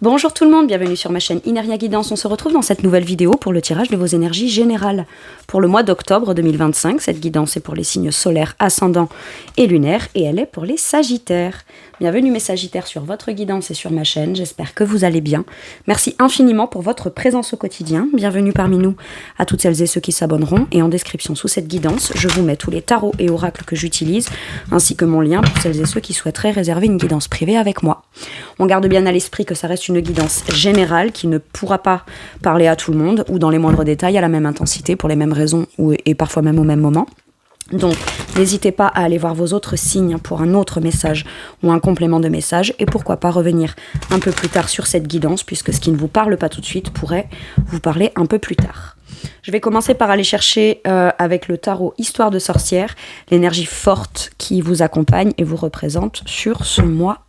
Bonjour tout le monde, bienvenue sur ma chaîne Ineria Guidance. On se retrouve dans cette nouvelle vidéo pour le tirage de vos énergies générales. Pour le mois d'octobre 2025, cette guidance est pour les signes solaires, ascendants et lunaires et elle est pour les sagittaires. Bienvenue mes sagittaires sur votre guidance et sur ma chaîne, j'espère que vous allez bien. Merci infiniment pour votre présence au quotidien. Bienvenue parmi nous à toutes celles et ceux qui s'abonneront. Et en description sous cette guidance, je vous mets tous les tarots et oracles que j'utilise, ainsi que mon lien pour celles et ceux qui souhaiteraient réserver une guidance privée avec moi. On garde bien à l'esprit que ça reste une guidance générale qui ne pourra pas parler à tout le monde ou dans les moindres détails à la même intensité pour les mêmes raisons et parfois même au même moment. Donc, n'hésitez pas à aller voir vos autres signes pour un autre message ou un complément de message et pourquoi pas revenir un peu plus tard sur cette guidance puisque ce qui ne vous parle pas tout de suite pourrait vous parler un peu plus tard. Je vais commencer par aller chercher avec le tarot Histoire de sorcière, l'énergie forte qui vous accompagne et vous représente sur ce mois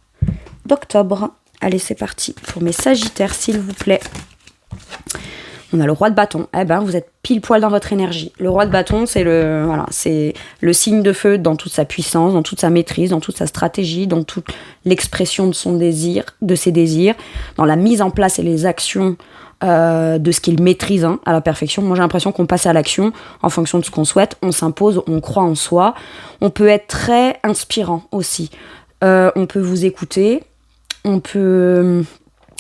d'octobre. Allez, c'est parti pour mes sagittaires, s'il vous plaît. On a le roi de bâton. Eh ben, vous êtes pile poil dans votre énergie. Le roi de bâton, c'est le signe de feu dans toute sa puissance, dans toute sa maîtrise, dans toute sa stratégie, dans toute l'expression de son désir, de ses désirs, dans la mise en place et les actions de ce qu'il maîtrise à la perfection. Moi, j'ai l'impression qu'on passe à l'action en fonction de ce qu'on souhaite. On s'impose, on croit en soi. On peut être très inspirant aussi. On peut vous écouter. On peut...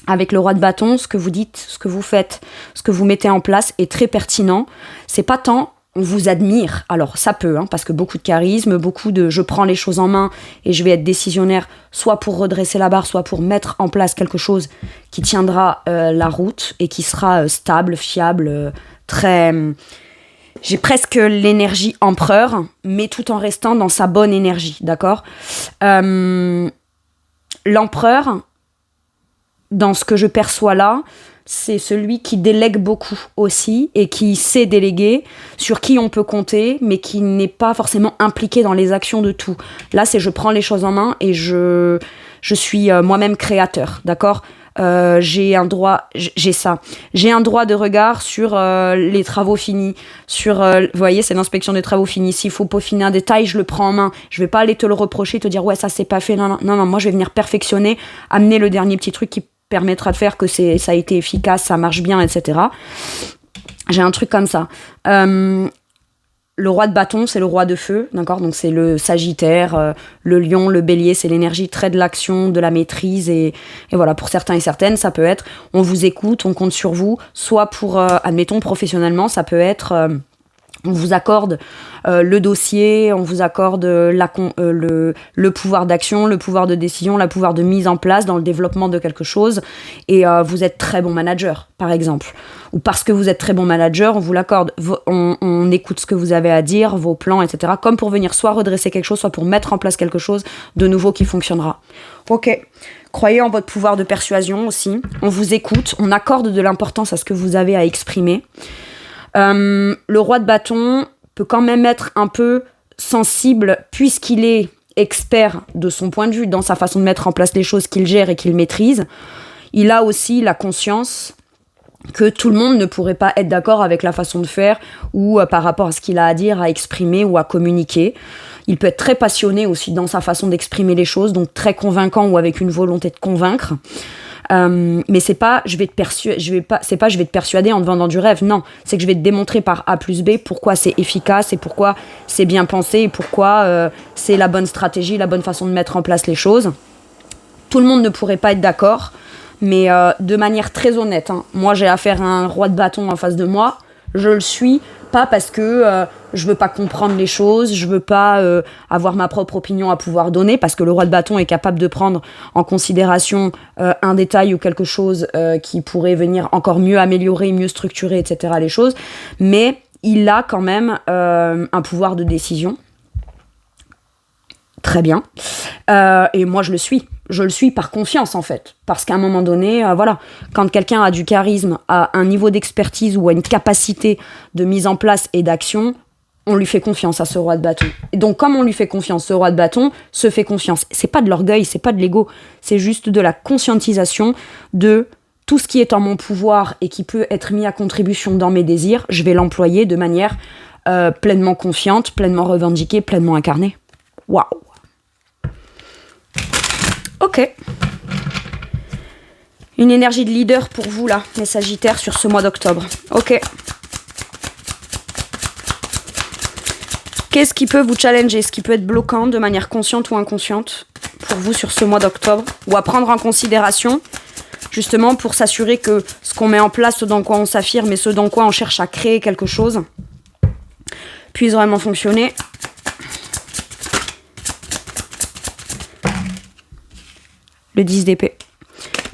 Avec le roi de bâton, ce que vous dites, ce que vous faites, ce que vous mettez en place est très pertinent. C'est pas tant on vous admire, alors ça peut, parce que beaucoup de charisme, beaucoup de je prends les choses en main et je vais être décisionnaire, soit pour redresser la barre, soit pour mettre en place quelque chose qui tiendra la route et qui sera stable, fiable, très... J'ai presque l'énergie empereur, mais tout en restant dans sa bonne énergie, d'accord ? L'empereur... Dans ce que je perçois là, c'est celui qui délègue beaucoup aussi et qui sait déléguer, sur qui on peut compter, mais qui n'est pas forcément impliqué dans les actions de tout. Là, c'est je prends les choses en main et je suis moi-même créateur, d'accord ? J'ai un droit de regard sur les travaux finis, sur, vous voyez, c'est l'inspection des travaux finis. S'il faut peaufiner un détail, je le prends en main. Je vais pas aller te le reprocher, te dire ouais ça c'est pas fait. Non, moi je vais venir perfectionner, amener le dernier petit truc qui permettra de faire que ça a été efficace, ça marche bien, etc. J'ai un truc comme ça. Le roi de bâton, c'est le roi de feu, d'accord ? Donc c'est le sagittaire, le lion, le bélier, c'est l'énergie très de l'action, de la maîtrise. Et voilà, pour certains et certaines, ça peut être on vous écoute, on compte sur vous, soit pour, admettons, professionnellement, ça peut être... on vous accorde le dossier, on vous accorde le pouvoir d'action, le pouvoir de décision, le pouvoir de mise en place dans le développement de quelque chose. Et vous êtes très bon manager, par exemple. Ou parce que vous êtes très bon manager, on vous l'accorde. On écoute ce que vous avez à dire, vos plans, etc. Comme pour venir soit redresser quelque chose, soit pour mettre en place quelque chose de nouveau qui fonctionnera. Ok. Croyez en votre pouvoir de persuasion aussi. On vous écoute, on accorde de l'importance à ce que vous avez à exprimer. Le roi de bâton peut quand même être un peu sensible puisqu'il est expert de son point de vue dans sa façon de mettre en place les choses qu'il gère et qu'il maîtrise. Il a aussi la conscience que tout le monde ne pourrait pas être d'accord avec la façon de faire ou par rapport à ce qu'il a à dire, à exprimer ou à communiquer. Il peut être très passionné aussi dans sa façon d'exprimer les choses, donc très convaincant ou avec une volonté de convaincre. Mais c'est pas je vais te persuader en te vendant du rêve, non, c'est que je vais te démontrer par A plus B pourquoi c'est efficace et pourquoi c'est bien pensé et pourquoi c'est la bonne stratégie, la bonne façon de mettre en place les choses. Tout le monde ne pourrait pas être d'accord, mais de manière très honnête, moi j'ai affaire à un roi de bâton en face de moi, je le suis pas parce que je veux pas comprendre les choses, je veux pas avoir ma propre opinion à pouvoir donner, parce que le roi de bâton est capable de prendre en considération un détail ou quelque chose qui pourrait venir encore mieux améliorer, mieux structurer, etc. les choses, mais il a quand même un pouvoir de décision. Très bien. Et moi, je le suis. Je le suis par confiance, en fait. Parce qu'à un moment donné, quand quelqu'un a du charisme, a un niveau d'expertise ou a une capacité de mise en place et d'action, on lui fait confiance à ce roi de bâton. Et donc, comme on lui fait confiance, ce roi de bâton se fait confiance. C'est pas de l'orgueil, c'est pas de l'ego. C'est juste de la conscientisation de tout ce qui est en mon pouvoir et qui peut être mis à contribution dans mes désirs. Je vais l'employer de manière pleinement confiante, pleinement revendiquée, pleinement incarnée. Waouh! Ok. Une énergie de leader pour vous, là, les Sagittaires, sur ce mois d'octobre. Ok. Qu'est-ce qui peut vous challenger? Ce qui peut être bloquant de manière consciente ou inconsciente pour vous sur ce mois d'octobre? Ou à prendre en considération, justement, pour s'assurer que ce qu'on met en place, ce dans quoi on s'affirme et ce dans quoi on cherche à créer quelque chose, puisse vraiment fonctionner. Le 10 d'épée.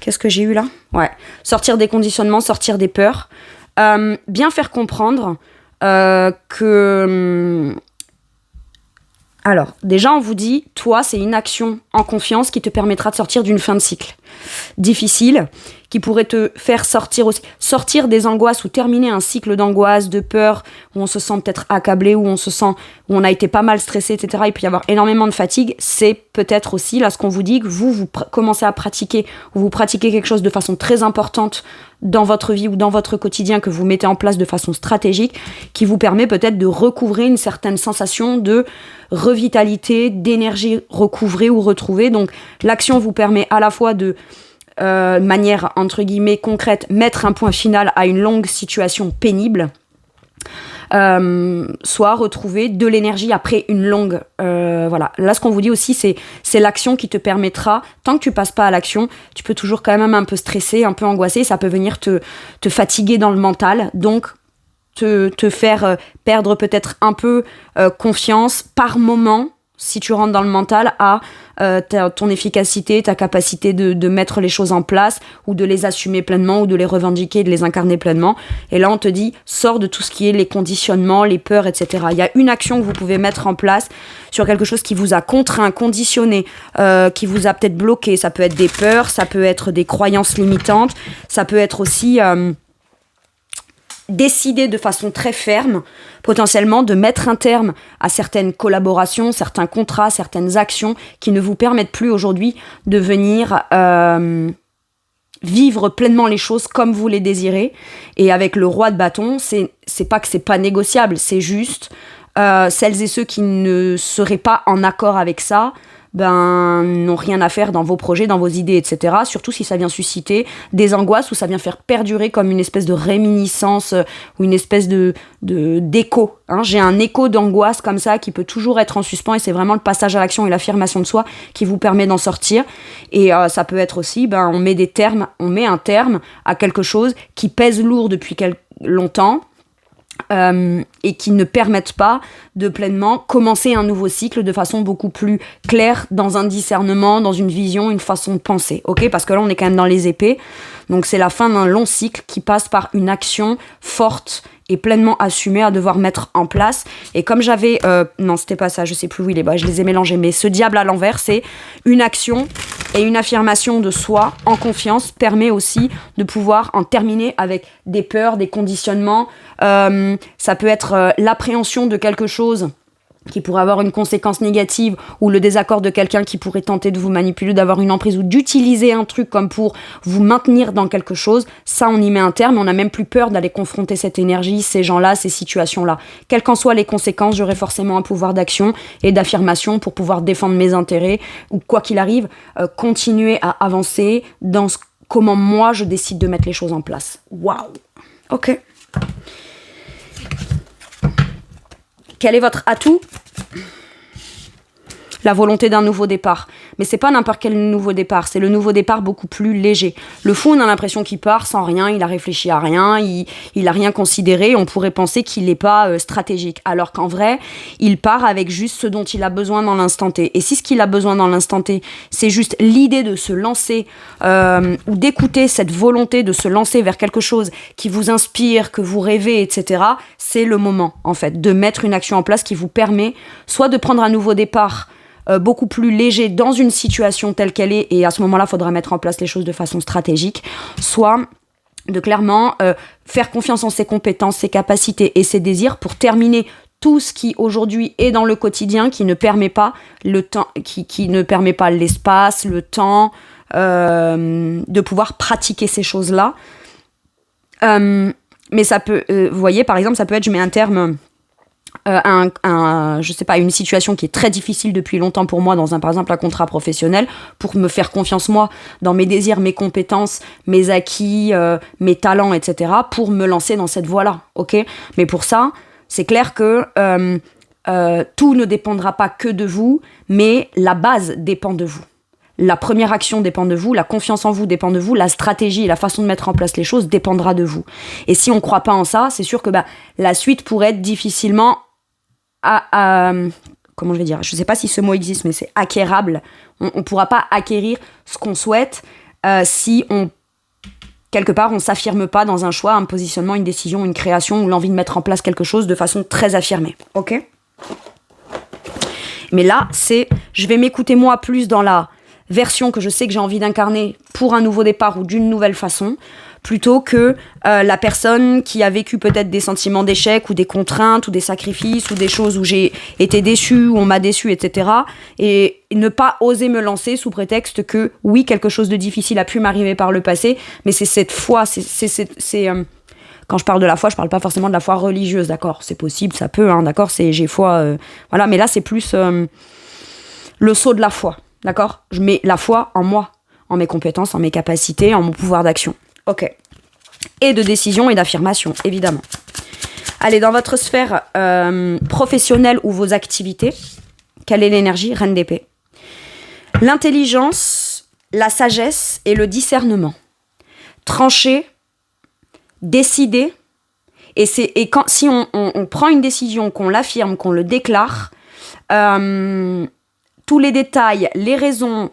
Qu'est-ce que j'ai eu là? Ouais. Sortir des conditionnements, sortir des peurs. Bien faire comprendre que... Alors, déjà, on vous dit, toi, c'est une action en confiance qui te permettra de sortir d'une fin de cycle difficile, qui pourrait te faire sortir des angoisses ou terminer un cycle d'angoisse, de peur, où on se sent peut-être accablé, où on a été pas mal stressé, etc. Il peut y avoir énormément de fatigue. C'est peut-être aussi, là, ce qu'on vous dit, que vous commencez à pratiquer, ou vous pratiquez quelque chose de façon très importante dans votre vie ou dans votre quotidien, que vous mettez en place de façon stratégique, qui vous permet peut-être de recouvrer une certaine sensation de revitalité, d'énergie recouvrée ou retrouvée. Donc, l'action vous permet à la fois de manière entre guillemets concrète, mettre un point final à une longue situation pénible, soit retrouver de l'énergie après une longue... voilà. Là, ce qu'on vous dit aussi, c'est l'action qui te permettra, tant que tu passes pas à l'action, tu peux toujours quand même un peu stresser, un peu angoisser, ça peut venir te fatiguer dans le mental, donc te faire perdre peut-être un peu confiance par moment, si tu rentres dans le mental, à ton efficacité, ta capacité de mettre les choses en place, ou de les assumer pleinement, ou de les revendiquer, de les incarner pleinement. Et là, on te dit, sors de tout ce qui est les conditionnements, les peurs, etc. Il y a une action que vous pouvez mettre en place sur quelque chose qui vous a contraint, conditionné, qui vous a peut-être bloqué. Ça peut être des peurs, ça peut être des croyances limitantes, ça peut être aussi... décider de façon très ferme, potentiellement, de mettre un terme à certaines collaborations, certains contrats, certaines actions qui ne vous permettent plus aujourd'hui de venir vivre pleinement les choses comme vous les désirez. Et avec le roi de bâton, c'est pas que c'est pas négociable, c'est juste celles et ceux qui ne seraient pas en accord avec ça, n'ont rien à faire dans vos projets, dans vos idées, etc. Surtout si ça vient susciter des angoisses ou ça vient faire perdurer comme une espèce de réminiscence ou une espèce d'écho. Hein. J'ai un écho d'angoisse comme ça qui peut toujours être en suspens, et c'est vraiment le passage à l'action et l'affirmation de soi qui vous permet d'en sortir. Et ça peut être aussi, on met un terme à quelque chose qui pèse lourd depuis longtemps, et qui ne permettent pas de pleinement commencer un nouveau cycle de façon beaucoup plus claire, dans un discernement, dans une vision, une façon de penser, ok? Parce que là, on est quand même dans les épées, donc c'est la fin d'un long cycle qui passe par une action forte et pleinement assumée à devoir mettre en place. Et comme j'avais... non, c'était pas ça, je sais plus où il est, je les ai mélangés, mais ce diable à l'envers, c'est une action et une affirmation de soi en confiance permet aussi de pouvoir en terminer avec des peurs, des conditionnements. Ça peut être l'appréhension de quelque chose qui pourrait avoir une conséquence négative, ou le désaccord de quelqu'un qui pourrait tenter de vous manipuler, d'avoir une emprise, ou d'utiliser un truc comme pour vous maintenir dans quelque chose. Ça, on y met un terme, on n'a même plus peur d'aller confronter cette énergie, ces gens-là, ces situations-là. Quelles qu'en soient les conséquences, j'aurai forcément un pouvoir d'action et d'affirmation pour pouvoir défendre mes intérêts, ou quoi qu'il arrive, continuer à avancer dans comment moi je décide de mettre les choses en place. Waouh. Ok. Quel est votre atout ? La volonté d'un nouveau départ. Mais c'est pas n'importe quel nouveau départ, c'est le nouveau départ beaucoup plus léger. Le fou, on a l'impression qu'il part sans rien, il a réfléchi à rien, il a rien considéré, on pourrait penser qu'il n'est pas stratégique. Alors qu'en vrai, il part avec juste ce dont il a besoin dans l'instant T. Et si ce qu'il a besoin dans l'instant T, c'est juste l'idée de se lancer, ou d'écouter cette volonté de se lancer vers quelque chose qui vous inspire, que vous rêvez, etc., c'est le moment, en fait, de mettre une action en place qui vous permet soit de prendre un nouveau départ beaucoup plus léger dans une situation telle qu'elle est, et à ce moment-là, il faudra mettre en place les choses de façon stratégique, soit de clairement faire confiance en ses compétences, ses capacités et ses désirs pour terminer tout ce qui aujourd'hui est dans le quotidien, qui ne permet pas le temps, qui ne permet pas l'espace, le temps, de pouvoir pratiquer ces choses-là. Mais ça peut, vous voyez, par exemple, ça peut être, je mets un terme je sais pas, une situation qui est très difficile depuis longtemps pour moi par exemple, un contrat professionnel, pour me faire confiance, moi, dans mes désirs, mes compétences, mes acquis, mes talents, etc., pour me lancer dans cette voie-là, ok ? Mais pour ça, c'est clair que tout ne dépendra pas que de vous, mais la base dépend de vous. La première action dépend de vous, la confiance en vous dépend de vous, la stratégie et la façon de mettre en place les choses dépendra de vous. Et si on ne croit pas en ça, c'est sûr que la suite pourrait être difficilement comment je vais dire ? Je ne sais pas si ce mot existe, mais c'est acquérable. On ne pourra pas acquérir ce qu'on souhaite si quelque part, on ne s'affirme pas dans un choix, un positionnement, une décision, une création ou l'envie de mettre en place quelque chose de façon très affirmée. Ok ? Mais là, je vais m'écouter moi plus dans la version que je sais que j'ai envie d'incarner pour un nouveau départ ou d'une nouvelle façon, plutôt que la personne qui a vécu peut-être des sentiments d'échec ou des contraintes ou des sacrifices ou des choses où j'ai été déçue, où on m'a déçue, etc. Et ne pas oser me lancer sous prétexte que oui, quelque chose de difficile a pu m'arriver par le passé, mais c'est cette foi, quand je parle de la foi, je parle pas forcément de la foi religieuse, d'accord ? C'est possible, ça peut, hein, d'accord ? J'ai foi, voilà, mais là c'est plus le saut de la foi. D'accord ? Je mets la foi en moi, en mes compétences, en mes capacités, en mon pouvoir d'action. Ok. Et de décision et d'affirmation, évidemment. Allez, dans votre sphère professionnelle ou vos activités, quelle est l'énergie ? Reine d'épée. L'intelligence, la sagesse et le discernement. Trancher, décider, si on prend une décision, qu'on l'affirme, qu'on le déclare, tous les détails, les raisons,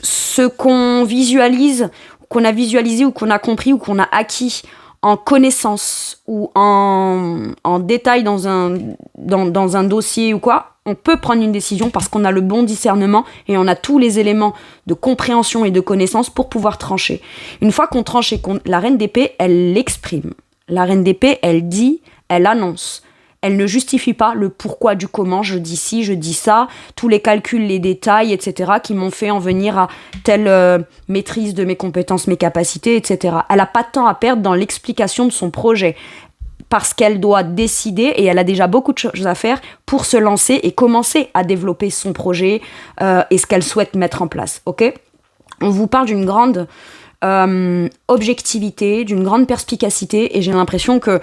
ce qu'on visualise, qu'on a visualisé ou qu'on a compris ou qu'on a acquis en connaissance ou en détail dans un dossier ou quoi, on peut prendre une décision parce qu'on a le bon discernement et on a tous les éléments de compréhension et de connaissance pour pouvoir trancher. Une fois qu'on tranche et la reine d'épée, elle l'exprime. La reine d'épée, elle dit, elle annonce. Elle ne justifie pas le pourquoi du comment, je dis ci, je dis ça, tous les calculs, les détails, etc., qui m'ont fait en venir à telle maîtrise de mes compétences, mes capacités, etc. Elle n'a pas de temps à perdre dans l'explication de son projet, parce qu'elle doit décider, et elle a déjà beaucoup de choses à faire pour se lancer et commencer à développer son projet et ce qu'elle souhaite mettre en place. Ok ? On vous parle d'une grande objectivité, d'une grande perspicacité, et j'ai l'impression que,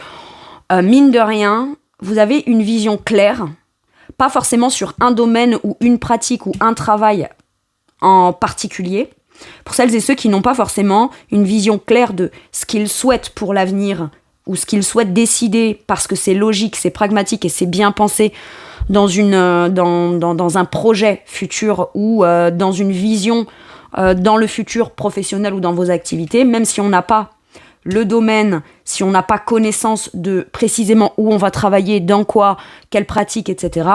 mine de rien, vous avez une vision claire, pas forcément sur un domaine ou une pratique ou un travail en particulier. Pour celles et ceux qui n'ont pas forcément une vision claire de ce qu'ils souhaitent pour l'avenir ou ce qu'ils souhaitent décider parce que c'est logique, c'est pragmatique et c'est bien pensé dans un projet futur ou dans une vision dans le futur professionnel ou dans vos activités, même si on n'a pas le domaine, si on n'a pas connaissance de précisément où on va travailler, dans quoi, quelle pratique, etc.,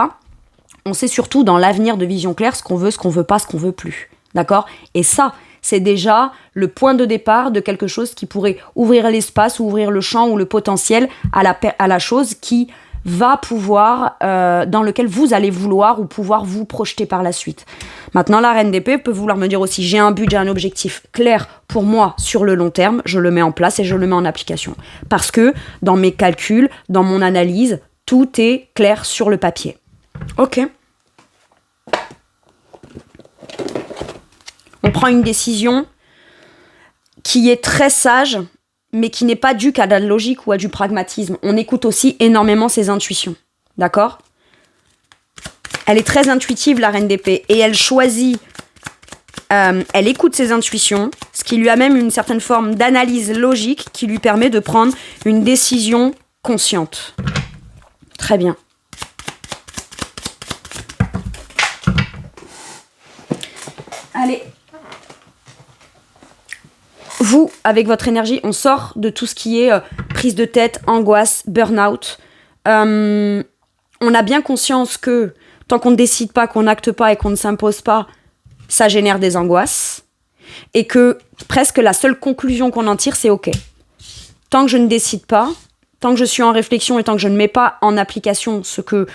on sait surtout dans l'avenir de vision claire ce qu'on veut pas, ce qu'on veut plus. D'accord ? Et ça, c'est déjà le point de départ de quelque chose qui pourrait ouvrir l'espace, ou ouvrir le champ ou le potentiel à la chose qui va pouvoir, dans lequel vous allez vouloir ou pouvoir vous projeter par la suite. Maintenant, la reine d'épée peut vouloir me dire aussi, j'ai un but, j'ai un objectif clair pour moi sur le long terme, je le mets en place et je le mets en application. Parce que dans mes calculs, dans mon analyse, tout est clair sur le papier. Ok. On prend une décision qui est très sage, mais qui n'est pas due qu'à de la logique ou à du pragmatisme. On écoute aussi énormément ses intuitions. D'accord ? Elle est très intuitive, la reine d'épée, et elle choisit, elle écoute ses intuitions, ce qui lui amène une certaine forme d'analyse logique qui lui permet de prendre une décision consciente. Très bien. Allez. Vous, avec votre énergie, on sort de tout ce qui est prise de tête, angoisse, burn-out. On a bien conscience que tant qu'on ne décide pas, qu'on n'acte pas et qu'on ne s'impose pas, ça génère des angoisses. Et que presque la seule conclusion qu'on en tire, c'est OK. Tant que je ne décide pas, tant que je suis en réflexion et tant que je ne mets pas en application ce que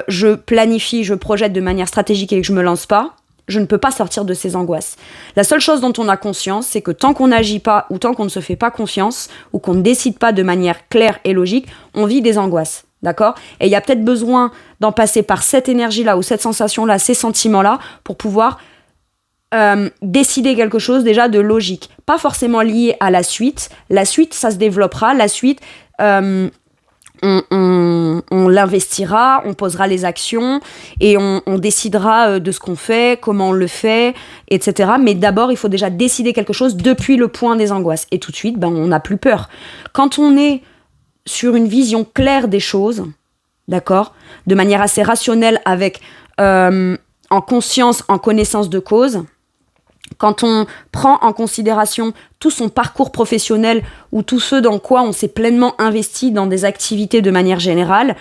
je planifie, je projette de manière stratégique et que je ne me lance pas, je ne peux pas sortir de ces angoisses. La seule chose dont on a conscience, c'est que tant qu'on n'agit pas ou tant qu'on ne se fait pas confiance ou qu'on ne décide pas de manière claire et logique, on vit des angoisses. d'accord ? Et il y a peut-être besoin d'en passer par cette énergie-là ou cette sensation-là, ces sentiments-là, pour pouvoir décider quelque chose déjà de logique. Pas forcément lié à la suite. La suite, ça se développera. La suite, on l'investira, on posera les actions et on décidera de ce qu'on fait, comment on le fait, etc. Mais d'abord, il faut déjà décider quelque chose depuis le point des angoisses. Et tout de suite, on n'a plus peur. Quand on est sur une vision claire des choses, d'accord, de manière assez rationnelle, avec en conscience, en connaissance de cause, quand on prend en considération tout son parcours professionnel ou tout ce dans quoi on s'est pleinement investi dans des activités de manière générale,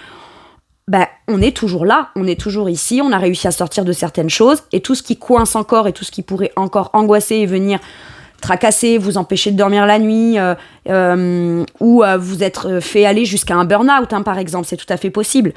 on est toujours là, on est toujours ici, on a réussi à sortir de certaines choses, et tout ce qui coince encore et tout ce qui pourrait encore angoisser et venir tracasser, vous empêcher de dormir la nuit, ou vous être fait aller jusqu'à un burn-out, par exemple, c'est tout à fait possible.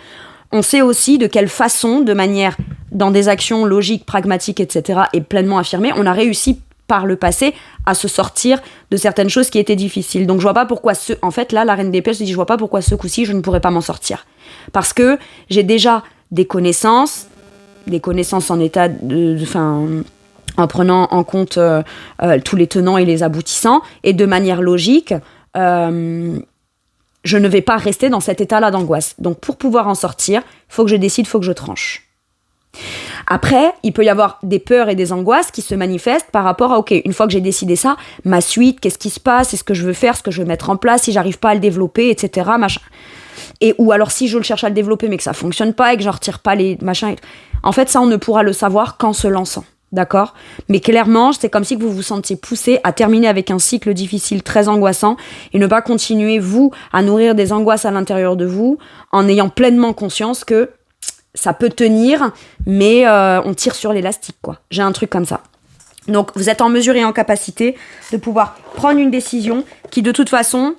On sait aussi de quelle façon, de manière, dans des actions logiques, pragmatiques, etc., et pleinement affirmées, on a réussi par le passé à se sortir de certaines choses qui étaient difficiles. Donc je vois pas pourquoi en fait là, la reine d'épée se dit, je vois pas pourquoi ce coup-ci je ne pourrais pas m'en sortir. Parce que j'ai déjà des connaissances en état en prenant en compte tous les tenants et les aboutissants, et de manière logique, je ne vais pas rester dans cet état-là d'angoisse. Donc, pour pouvoir en sortir, il faut que je décide, il faut que je tranche. Après, il peut y avoir des peurs et des angoisses qui se manifestent par rapport à, ok, une fois que j'ai décidé ça, ma suite, qu'est-ce qui se passe, est-ce que je veux faire, ce que je veux mettre en place, si j'arrive pas à le développer, etc., machin. Ou alors, si je le cherche à le développer, mais que ça fonctionne pas et que j'en retire pas les machins. En fait, ça, on ne pourra le savoir qu'en se lançant. D'accord ? Mais clairement, c'est comme si vous vous sentiez poussé à terminer avec un cycle difficile, très angoissant, et ne pas continuer, vous, à nourrir des angoisses à l'intérieur de vous, en ayant pleinement conscience que ça peut tenir, mais on tire sur l'élastique, quoi. J'ai un truc comme ça. Donc, vous êtes en mesure et en capacité de pouvoir prendre une décision qui, de toute façon,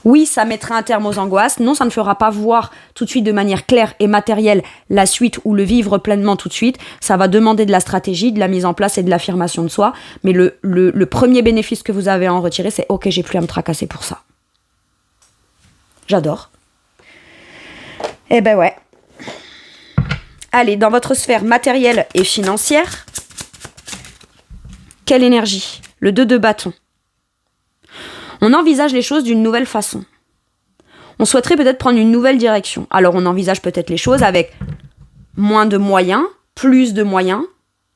oui, ça mettra un terme aux angoisses. Non, ça ne fera pas voir tout de suite de manière claire et matérielle la suite ou le vivre pleinement tout de suite. Ça va demander de la stratégie, de la mise en place et de l'affirmation de soi. Mais le premier bénéfice que vous avez à en retirer, c'est « Ok, j'ai plus à me tracasser pour ça. » J'adore. Eh ben ouais. Allez, dans votre sphère matérielle et financière, quelle énergie ? Le 2 de bâton. On envisage les choses d'une nouvelle façon. On souhaiterait peut-être prendre une nouvelle direction. Alors on envisage peut-être les choses avec moins de moyens, plus de moyens,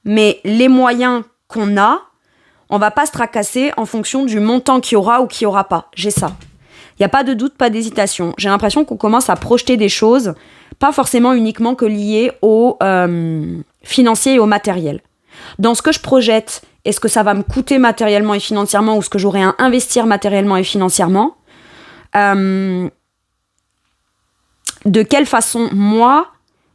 mais les moyens qu'on a, on va pas se tracasser en fonction du montant qu'il y aura ou qu'il y aura pas. J'ai ça. Il n'y a pas de doute, pas d'hésitation. J'ai l'impression qu'on commence à projeter des choses, pas forcément uniquement que liées au financier et au matériel. Dans ce que je projette, est-ce que ça va me coûter matériellement et financièrement, ou ce que j'aurai à investir matériellement et financièrement ? De quelle façon, moi,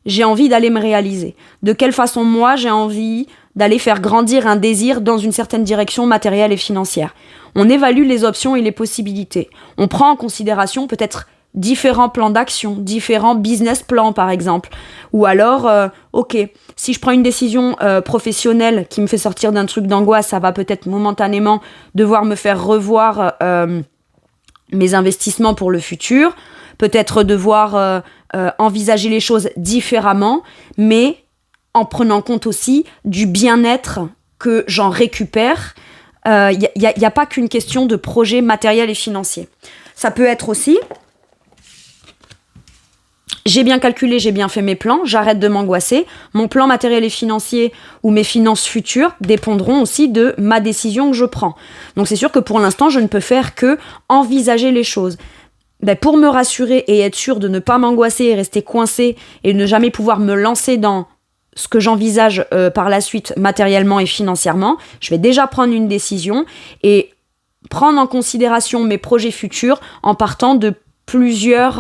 j'ai envie d'aller me réaliser ? De quelle façon, moi, j'ai envie d'aller faire grandir un désir dans une certaine direction matérielle et financière ? On évalue les options et les possibilités. On prend en considération peut-être différents plans d'action, différents business plans par exemple. Ou alors, ok, si je prends une décision professionnelle qui me fait sortir d'un truc d'angoisse, ça va peut-être momentanément devoir me faire revoir mes investissements pour le futur, peut-être devoir envisager les choses différemment, mais en prenant compte aussi du bien-être que j'en récupère. Il n'y a pas qu'une question de projet matériel et financier. Ça peut être aussi... J'ai bien calculé, j'ai bien fait mes plans, j'arrête de m'angoisser. Mon plan matériel et financier ou mes finances futures dépendront aussi de ma décision que je prends. Donc c'est sûr que pour l'instant, je ne peux faire que envisager les choses. Pour me rassurer et être sûr de ne pas m'angoisser et rester coincé et ne jamais pouvoir me lancer dans ce que j'envisage par la suite matériellement et financièrement, je vais déjà prendre une décision et prendre en considération mes projets futurs en partant de plusieurs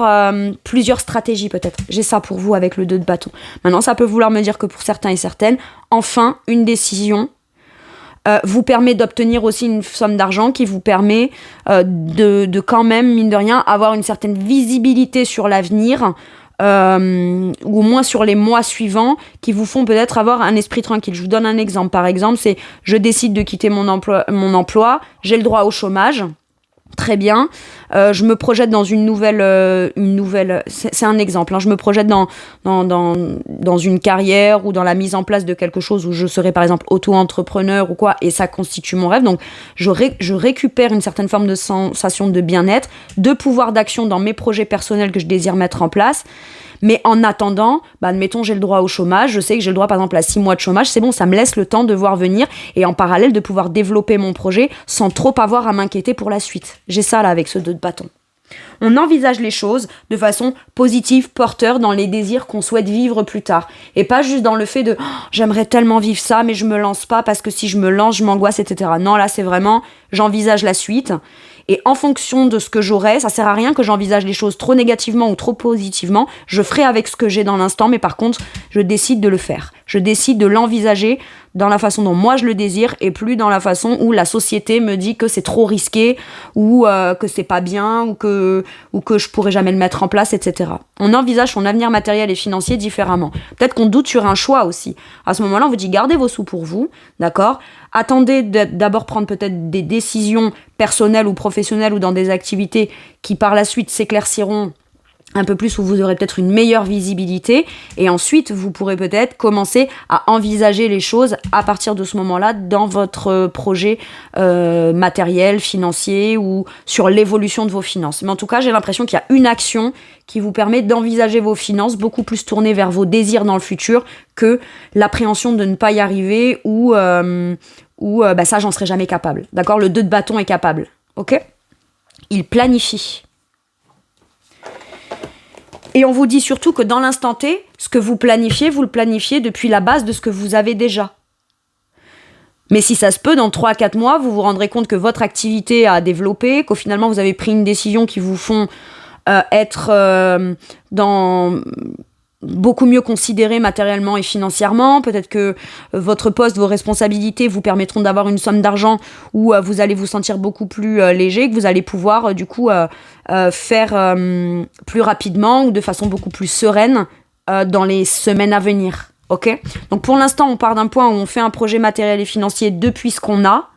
stratégies peut-être. J'ai ça pour vous avec le 2 de bâton. Maintenant, ça peut vouloir me dire que pour certains et certaines, enfin, une décision vous permet d'obtenir aussi une somme d'argent qui vous permet de quand même, mine de rien, avoir une certaine visibilité sur l'avenir, ou au moins sur les mois suivants, qui vous font peut-être avoir un esprit tranquille. Je vous donne un exemple. Par exemple, c'est je décide de quitter mon emploi, j'ai le droit au chômage. Très bien. je me projette dans une nouvelle c'est un exemple, hein, je me projette dans une carrière ou dans la mise en place de quelque chose où je serai par exemple auto-entrepreneur ou quoi, et ça constitue mon rêve. Donc je récupère une certaine forme de sensation de bien-être, de pouvoir d'action dans mes projets personnels que je désire mettre en place. Mais en attendant, admettons, j'ai le droit au chômage, je sais que j'ai le droit par exemple à 6 mois de chômage, c'est bon, ça me laisse le temps de voir venir et en parallèle de pouvoir développer mon projet sans trop avoir à m'inquiéter pour la suite. J'ai ça là avec ce 2 de bâton. On envisage les choses de façon positive, porteur dans les désirs qu'on souhaite vivre plus tard. Et pas juste dans le fait de j'aimerais tellement vivre ça, mais je me lance pas parce que si je me lance, je m'angoisse, etc. Non, là c'est vraiment j'envisage la suite. Et en fonction de ce que j'aurai, ça sert à rien que j'envisage les choses trop négativement ou trop positivement. Je ferai avec ce que j'ai dans l'instant, mais par contre, je décide de le faire. Je décide de l'envisager dans la façon dont moi je le désire et plus dans la façon où la société me dit que c'est trop risqué ou que c'est pas bien ou que je pourrais jamais le mettre en place, etc. On envisage son avenir matériel et financier différemment. Peut-être qu'on doute sur un choix aussi. À ce moment-là, on vous dit gardez vos sous pour vous, d'accord ? Attendez d'abord prendre peut-être des décisions personnelles ou professionnelles ou dans des activités qui par la suite s'éclairciront un peu plus, où vous aurez peut-être une meilleure visibilité, et ensuite vous pourrez peut-être commencer à envisager les choses à partir de ce moment-là dans votre projet matériel, financier ou sur l'évolution de vos finances. Mais en tout cas, j'ai l'impression qu'il y a une action qui vous permet d'envisager vos finances beaucoup plus tournées vers vos désirs dans le futur que l'appréhension de ne pas y arriver ou ça j'en serai jamais capable. D'accord ? Le 2 de bâton est capable. Ok ? Il planifie. Et on vous dit surtout que dans l'instant T, ce que vous le planifiez depuis la base de ce que vous avez déjà. Mais si ça se peut, dans 3 à 4 mois, vous vous rendrez compte que votre activité a développé, qu'au finalement vous avez pris une décision qui vous font être dans beaucoup mieux considéré matériellement et financièrement. Peut-être que votre poste, vos responsabilités vous permettront d'avoir une somme d'argent où vous allez vous sentir beaucoup plus léger, que vous allez pouvoir faire plus rapidement ou de façon beaucoup plus sereine dans les semaines à venir. Ok ? Donc pour l'instant, on part d'un point où on fait un projet matériel et financier depuis ce qu'on a,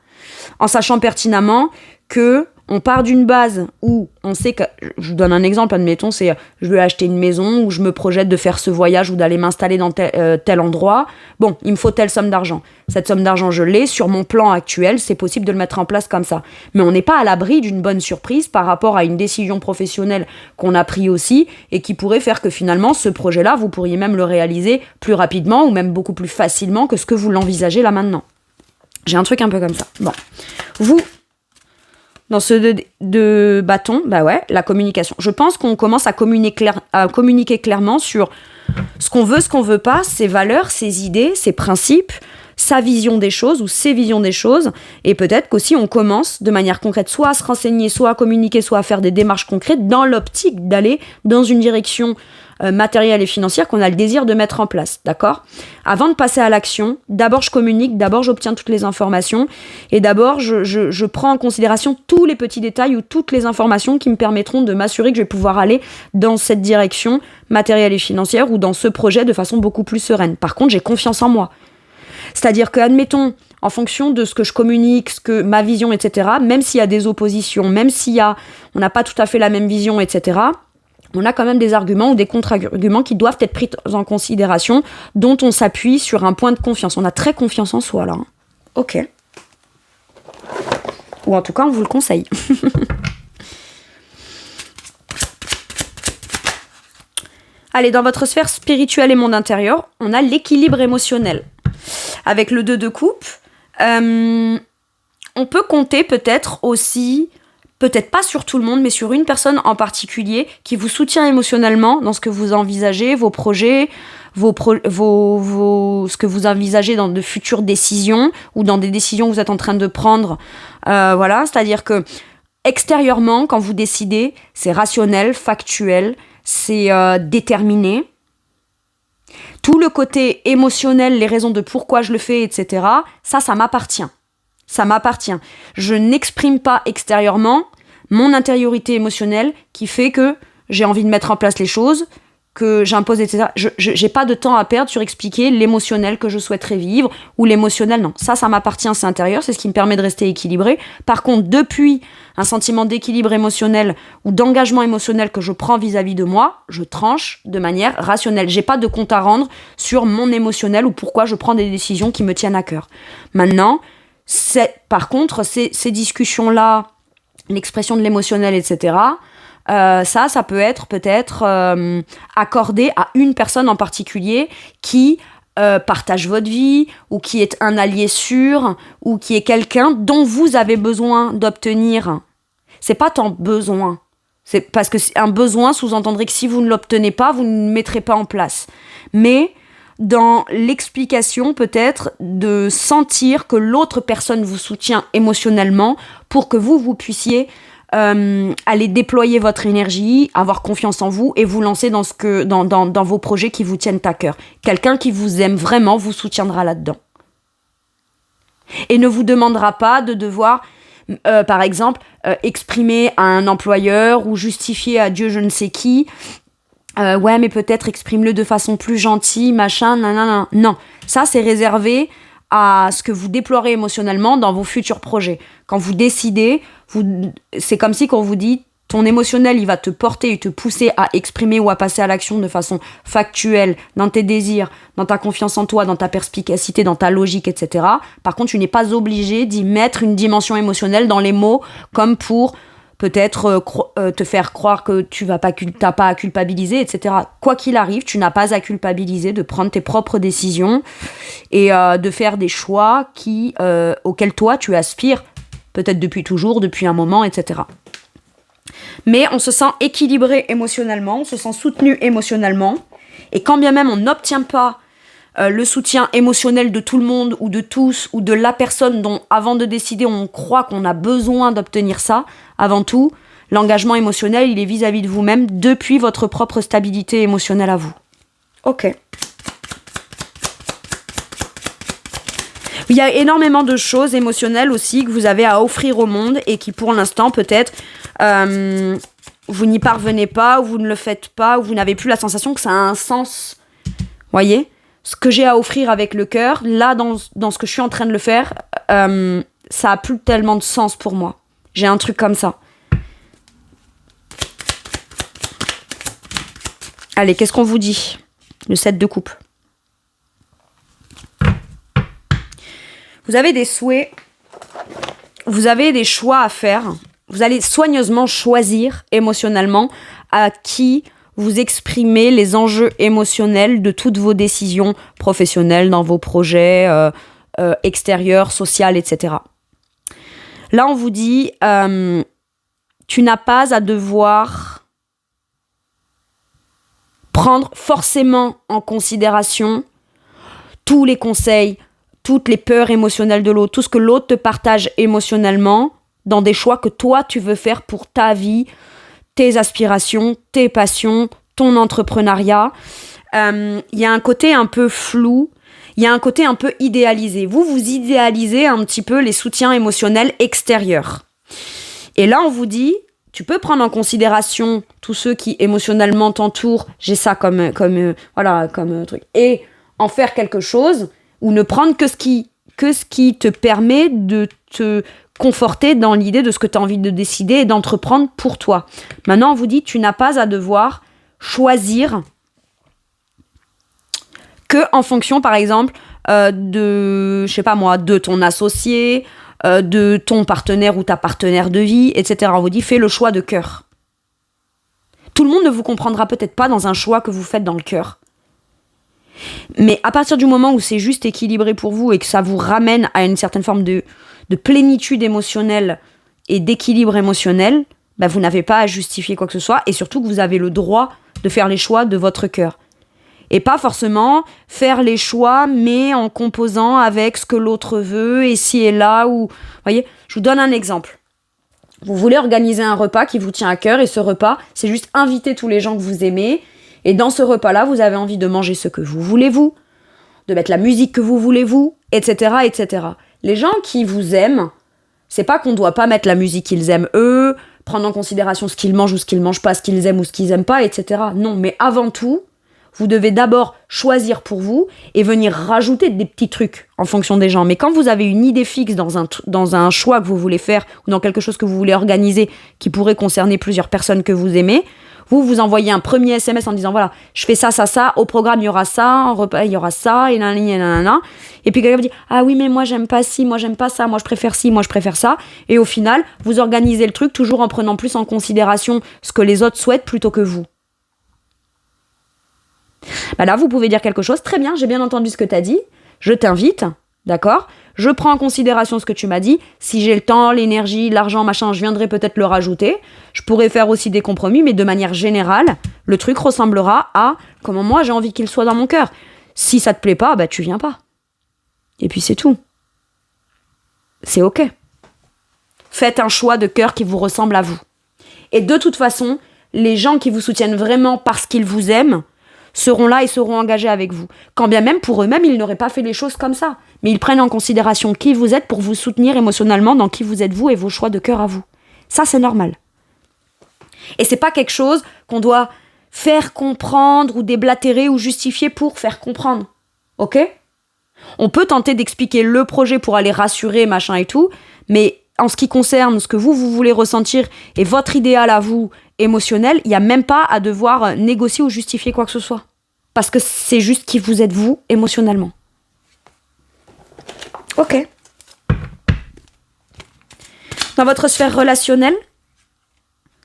en sachant pertinemment que on part d'une base où on sait que, je vous donne un exemple, admettons, c'est je veux acheter une maison ou je me projette de faire ce voyage ou d'aller m'installer dans tel endroit. Bon, il me faut telle somme d'argent. Cette somme d'argent, je l'ai. Sur mon plan actuel, c'est possible de le mettre en place comme ça. Mais on n'est pas à l'abri d'une bonne surprise par rapport à une décision professionnelle qu'on a prise aussi et qui pourrait faire que finalement, ce projet-là, vous pourriez même le réaliser plus rapidement ou même beaucoup plus facilement que ce que vous l'envisagez là maintenant. J'ai un truc un peu comme ça. Bon. Vous... Dans ce de bâton, la communication. Je pense qu'on commence à communiquer clairement sur ce qu'on veut pas, ses valeurs, ses idées, ses principes, sa vision des choses ou ses visions des choses. Et peut-être qu'aussi on commence de manière concrète soit à se renseigner, soit à communiquer, soit à faire des démarches concrètes dans l'optique d'aller dans une direction matérielle et financière qu'on a le désir de mettre en place, d'accord ? Avant de passer à l'action, d'abord je communique, d'abord j'obtiens toutes les informations et d'abord je prends en considération tous les petits détails ou toutes les informations qui me permettront de m'assurer que je vais pouvoir aller dans cette direction matérielle et financière ou dans ce projet de façon beaucoup plus sereine. Par contre, j'ai confiance en moi. C'est-à-dire que, admettons, en fonction de ce que je communique, ma vision, etc., même s'il y a des oppositions, même on n'a pas tout à fait la même vision, etc., on a quand même des arguments ou des contre-arguments qui doivent être pris en considération, dont on s'appuie sur un point de confiance. On a très confiance en soi, là. Ok. Ou en tout cas, on vous le conseille. Allez, dans votre sphère spirituelle et monde intérieur, on a l'équilibre émotionnel. Avec le 2 de coupe, on peut compter peut-être aussi... peut-être pas sur tout le monde, mais sur une personne en particulier qui vous soutient émotionnellement dans ce que vous envisagez, vos projets, ce que vous envisagez dans de futures décisions ou dans des décisions que vous êtes en train de prendre. C'est-à-dire que extérieurement, quand vous décidez, c'est rationnel, factuel, c'est déterminé. Tout le côté émotionnel, les raisons de pourquoi je le fais, etc., ça m'appartient. Ça m'appartient. Je n'exprime pas extérieurement mon intériorité émotionnelle qui fait que j'ai envie de mettre en place les choses que j'impose, etc. J'ai pas de temps à perdre sur expliquer l'émotionnel que je souhaiterais vivre ou l'émotionnel, non. Ça m'appartient, c'est intérieur, c'est ce qui me permet de rester équilibré. Par contre, depuis un sentiment d'équilibre émotionnel ou d'engagement émotionnel que je prends vis-à-vis de moi, je tranche de manière rationnelle. J'ai pas de compte à rendre sur mon émotionnel ou pourquoi je prends des décisions qui me tiennent à cœur. Maintenant, par contre, ces discussions-là, l'expression de l'émotionnel, etc., ça peut être peut-être accordé à une personne en particulier qui partage votre vie ou qui est un allié sûr ou qui est quelqu'un dont vous avez besoin d'obtenir. C'est pas tant besoin. C'est parce que un besoin sous-entendrait que si vous ne l'obtenez pas, vous ne le mettrez pas en place. Mais dans l'explication peut-être de sentir que l'autre personne vous soutient émotionnellement pour que vous puissiez aller déployer votre énergie, avoir confiance en vous et vous lancer dans vos projets qui vous tiennent à cœur. Quelqu'un qui vous aime vraiment vous soutiendra là-dedans. Et ne vous demandera pas de devoir, par exemple, exprimer à un employeur ou justifier à Dieu je ne sais qui, ouais mais peut-être exprime-le de façon plus gentille, machin, nanana. Non, ça c'est réservé à ce que vous déploierez émotionnellement dans vos futurs projets. Quand vous décidez, c'est comme si quand vous dit ton émotionnel, il va te porter et te pousser à exprimer ou à passer à l'action de façon factuelle, dans tes désirs, dans ta confiance en toi, dans ta perspicacité, dans ta logique, etc. Par contre, tu n'es pas obligé d'y mettre une dimension émotionnelle dans les mots, comme pour peut-être te faire croire que t'as pas à culpabiliser, etc. Quoi qu'il arrive, tu n'as pas à culpabiliser de prendre tes propres décisions et de faire des choix auxquels toi, tu aspires, peut-être depuis toujours, depuis un moment, etc. Mais on se sent équilibré émotionnellement, on se sent soutenu émotionnellement, et quand bien même on n'obtient pas le soutien émotionnel de tout le monde ou de tous ou de la personne dont avant de décider on croit qu'on a besoin d'obtenir ça, avant tout, l'engagement émotionnel il est vis-à-vis de vous-même depuis votre propre stabilité émotionnelle à vous. Ok. Il y a énormément de choses émotionnelles aussi que vous avez à offrir au monde et qui pour l'instant peut-être vous n'y parvenez pas ou vous ne le faites pas ou vous n'avez plus la sensation que ça a un sens. Voyez ? Ce que j'ai à offrir avec le cœur, là dans ce que je suis en train de le faire, ça a plus tellement de sens pour moi. J'ai un truc comme ça. Allez, qu'est-ce qu'on vous dit ? Le 7 de coupe. Vous avez des souhaits, vous avez des choix à faire. Vous allez soigneusement choisir émotionnellement à qui vous exprimez les enjeux émotionnels de toutes vos décisions professionnelles, dans vos projets extérieurs, sociaux, etc. Là, on vous dit, tu n'as pas à devoir prendre forcément en considération tous les conseils, toutes les peurs émotionnelles de l'autre, tout ce que l'autre te partage émotionnellement dans des choix que toi, tu veux faire pour ta vie, tes aspirations, tes passions, ton entrepreneuriat. Il y a un côté un peu flou, il y a un côté un peu idéalisé. Vous idéalisez un petit peu les soutiens émotionnels extérieurs. Et là, on vous dit, tu peux prendre en considération tous ceux qui émotionnellement t'entourent, j'ai ça comme truc, et en faire quelque chose, ou ne prendre que ce qui te permet de te conforter dans l'idée de ce que tu as envie de décider et d'entreprendre pour toi. Maintenant, on vous dit, tu n'as pas à devoir choisir que en fonction, par exemple, de ton associé, de ton partenaire ou ta partenaire de vie, etc. On vous dit, fais le choix de cœur. Tout le monde ne vous comprendra peut-être pas dans un choix que vous faites dans le cœur. Mais à partir du moment où c'est juste équilibré pour vous et que ça vous ramène à une certaine forme de plénitude émotionnelle et d'équilibre émotionnel, vous n'avez pas à justifier quoi que ce soit et surtout que vous avez le droit de faire les choix de votre cœur. Et pas forcément faire les choix mais en composant avec ce que l'autre veut et ci et là. Voyez, je vous donne un exemple. Vous voulez organiser un repas qui vous tient à cœur et ce repas, c'est juste inviter tous les gens que vous aimez. Et dans ce repas-là, vous avez envie de manger ce que vous voulez, vous, de mettre la musique que vous voulez, vous, etc., etc. Les gens qui vous aiment, c'est pas qu'on doit pas mettre la musique qu'ils aiment eux, prendre en considération ce qu'ils mangent ou ce qu'ils mangent pas, ce qu'ils aiment ou ce qu'ils aiment pas, etc. Non, mais avant tout, vous devez d'abord choisir pour vous et venir rajouter des petits trucs en fonction des gens. Mais quand vous avez une idée fixe dans un choix que vous voulez faire ou dans quelque chose que vous voulez organiser qui pourrait concerner plusieurs personnes que vous aimez, vous envoyez un premier SMS en disant voilà, je fais ça, au programme il y aura ça, en repas il y aura ça, et nanana. Et puis quelqu'un vous dit ah oui, mais moi j'aime pas ci, moi j'aime pas ça, moi je préfère ci, moi je préfère ça. Et au final, vous organisez le truc toujours en prenant plus en considération ce que les autres souhaitent plutôt que vous. Bah là, vous pouvez dire quelque chose. Très bien, j'ai bien entendu ce que tu as dit. Je t'invite, d'accord ? Je prends en considération ce que tu m'as dit. Si j'ai le temps, l'énergie, l'argent, machin, je viendrai peut-être le rajouter. Je pourrais faire aussi des compromis, mais de manière générale, le truc ressemblera à comment moi j'ai envie qu'il soit dans mon cœur. Si ça te plaît pas, bah tu viens pas. Et puis c'est tout. C'est ok. Faites un choix de cœur qui vous ressemble à vous. Et de toute façon, les gens qui vous soutiennent vraiment parce qu'ils vous aiment seront là et seront engagés avec vous. Quand bien même, pour eux-mêmes, ils n'auraient pas fait les choses comme ça. Mais ils prennent en considération qui vous êtes pour vous soutenir émotionnellement dans qui vous êtes vous et vos choix de cœur à vous. Ça, c'est normal. Et c'est pas quelque chose qu'on doit faire comprendre ou déblatérer ou justifier pour faire comprendre. Ok ? On peut tenter d'expliquer le projet pour aller rassurer, machin et tout, mais en ce qui concerne ce que vous voulez ressentir et votre idéal à vous, émotionnel, il n'y a même pas à devoir négocier ou justifier quoi que ce soit. Parce que c'est juste qui vous êtes vous, émotionnellement. Ok. Dans votre sphère relationnelle,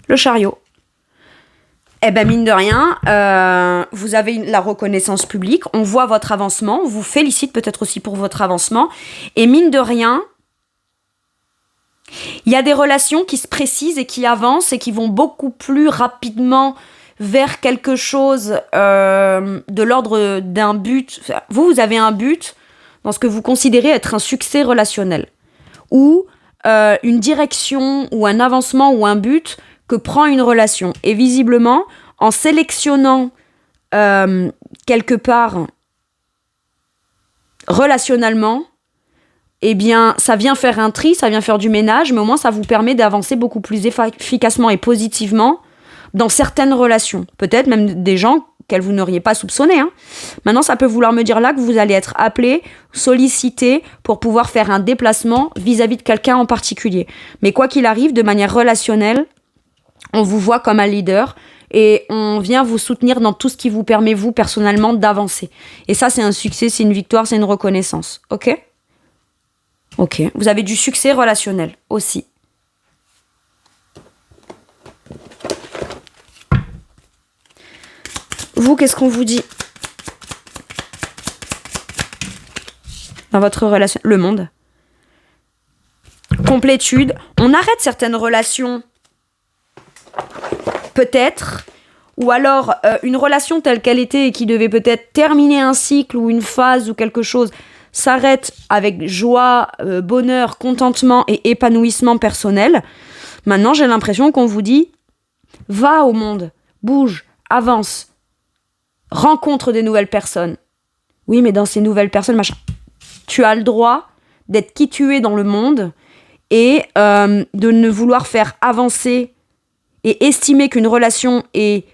le chariot. Eh ben mine de rien, vous avez la reconnaissance publique, on voit votre avancement, on vous félicite peut-être aussi pour votre avancement, et mine de rien, il y a des relations qui se précisent et qui avancent et qui vont beaucoup plus rapidement vers quelque chose de l'ordre d'un but. Vous avez un but dans ce que vous considérez être un succès relationnel ou une direction ou un avancement ou un but que prend une relation. Et visiblement, en sélectionnant quelque part relationnellement, eh bien, ça vient faire un tri, ça vient faire du ménage, mais au moins ça vous permet d'avancer beaucoup plus efficacement et positivement dans certaines relations. Peut-être même des gens qu'elles vous n'auriez pas soupçonnés. Hein. Maintenant, ça peut vouloir me dire là que vous allez être appelé, sollicité pour pouvoir faire un déplacement vis-à-vis de quelqu'un en particulier. Mais quoi qu'il arrive, de manière relationnelle, on vous voit comme un leader et on vient vous soutenir dans tout ce qui vous permet, vous, personnellement, d'avancer. Et ça, c'est un succès, c'est une victoire, c'est une reconnaissance. Ok ? Ok. Vous avez du succès relationnel aussi. Vous, qu'est-ce qu'on vous dit dans votre relation? Le monde. Complétude. On arrête certaines relations. Peut-être. Ou alors, une relation telle qu'elle était et qui devait peut-être terminer un cycle ou une phase ou quelque chose s'arrête avec joie, bonheur, contentement et épanouissement personnel. Maintenant, j'ai l'impression qu'on vous dit « Va au monde, bouge, avance, rencontre des nouvelles personnes. » Oui, mais dans ces nouvelles personnes, machin. Tu as le droit d'être qui tu es dans le monde et de ne vouloir faire avancer et estimer qu'une relation est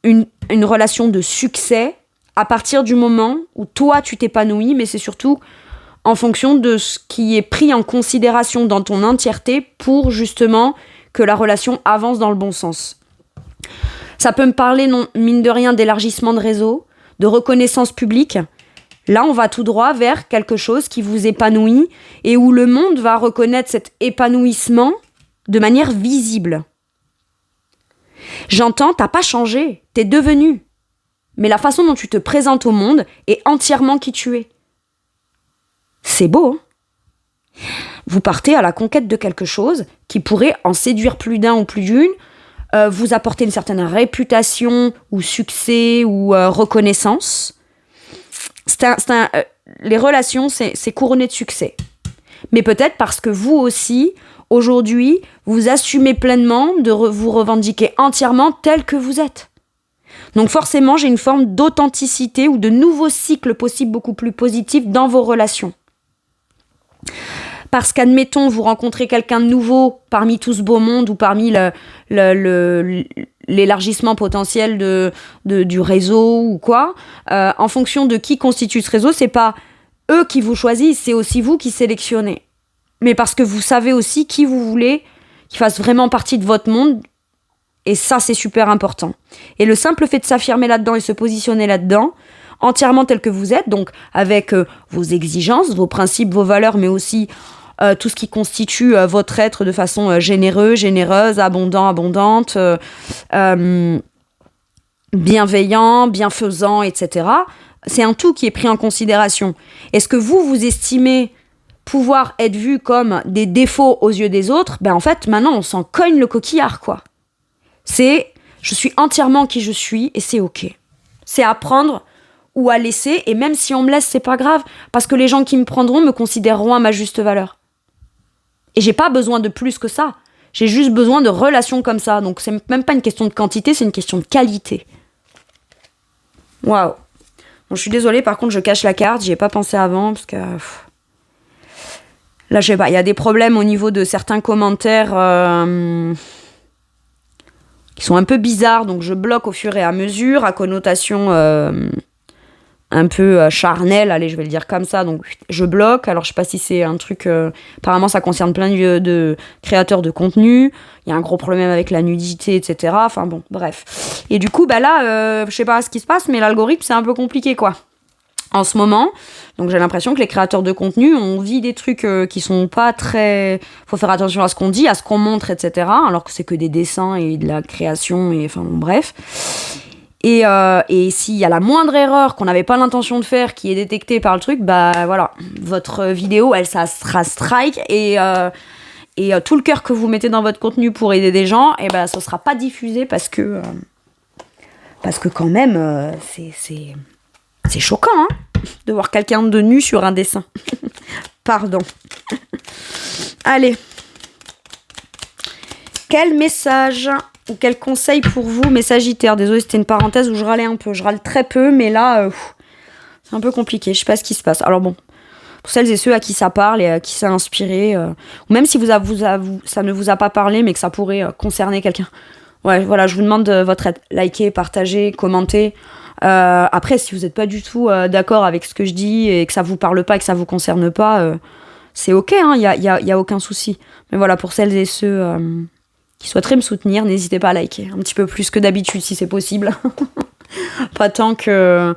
une relation de succès à partir du moment où toi, tu t'épanouis, mais c'est surtout en fonction de ce qui est pris en considération dans ton entièreté pour justement que la relation avance dans le bon sens. Ça peut me parler, non, mine de rien, d'élargissement de réseau, de reconnaissance publique. Là, on va tout droit vers quelque chose qui vous épanouit et où le monde va reconnaître cet épanouissement de manière visible. J'entends, t'as pas changé, t'es devenu. Mais la façon dont tu te présentes au monde est entièrement qui tu es. C'est beau, hein ? Vous partez à la conquête de quelque chose qui pourrait en séduire plus d'un ou plus d'une, vous apporter une certaine réputation ou succès ou reconnaissance. Les relations, c'est couronné de succès. Mais peut-être parce que vous aussi, aujourd'hui, vous assumez pleinement de vous revendiquer entièrement tel que vous êtes. Donc forcément, j'ai une forme d'authenticité ou de nouveau cycle possible beaucoup plus positif dans vos relations. parce qu'admettons, vous rencontrez quelqu'un de nouveau parmi tout ce beau monde ou parmi l'élargissement potentiel du réseau ou quoi, en fonction de qui constitue ce réseau, c'est pas eux qui vous choisissent, c'est aussi vous qui sélectionnez. Mais parce que vous savez aussi qui vous voulez qui fasse vraiment partie de votre monde, et ça, c'est super important. Et le simple fait de s'affirmer là-dedans et se positionner là-dedans, entièrement tel que vous êtes, donc avec vos exigences, vos principes, vos valeurs, mais aussi tout ce qui constitue votre être de façon généreuse, abondante, bienveillant, bienfaisant, etc. C'est un tout qui est pris en considération. Est-ce que vous estimez pouvoir être vu comme des défauts aux yeux des autres? En fait, maintenant, on s'en cogne le coquillard, quoi. Je suis entièrement qui je suis et c'est ok. C'est à prendre ou à laisser, et même si on me laisse, c'est pas grave, parce que les gens qui me prendront me considéreront à ma juste valeur. Et j'ai pas besoin de plus que ça. J'ai juste besoin de relations comme ça. Donc c'est même pas une question de quantité, c'est une question de qualité. Waouh. Bon, je suis désolée, par contre, je cache la carte, j'y ai pas pensé avant, parce que... Là, je sais pas, il y a des problèmes au niveau de certains commentaires qui sont un peu bizarres, donc je bloque au fur et à mesure, à connotation un peu charnelle, allez, je vais le dire comme ça, donc je bloque. Alors je sais pas si c'est un truc, apparemment ça concerne plein de créateurs de contenu, il y a un gros problème avec la nudité, etc. Enfin bon, bref. Et du coup, là, je sais pas ce qui se passe, mais l'algorithme, c'est un peu compliqué, quoi. En ce moment, donc j'ai l'impression que les créateurs de contenu, on vit des trucs qui sont pas très... Faut faire attention à ce qu'on dit, à ce qu'on montre, etc. Alors que c'est que des dessins et de la création, et enfin bon, bref. Et s'il y a la moindre erreur qu'on n'avait pas l'intention de faire qui est détectée par le truc, voilà, votre vidéo, ça sera strike, et tout le cœur que vous mettez dans votre contenu pour aider des gens, ça sera pas diffusé parce que quand même, c'est choquant, hein, de voir quelqu'un de nu sur un dessin. Pardon. Allez. Quel message ou quel conseil pour vous, mes Sagittaires? Désolée, c'était une parenthèse où je râlais un peu. Je râle très peu, mais là, c'est un peu compliqué. Je sais pas ce qui se passe. Alors bon, pour celles et ceux à qui ça parle et à qui ça a inspiré, ou même si ça ne vous a pas parlé, mais que ça pourrait concerner quelqu'un. Ouais, voilà, je vous demande votre aide. Likez, partagez, commentez. Après, si vous n'êtes pas du tout d'accord avec ce que je dis et que ça vous parle pas et que ça vous concerne pas, c'est ok, hein, y a aucun souci. Mais voilà, pour celles et ceux qui souhaiteraient me soutenir, n'hésitez pas à liker un petit peu plus que d'habitude si c'est possible. Pas tant que...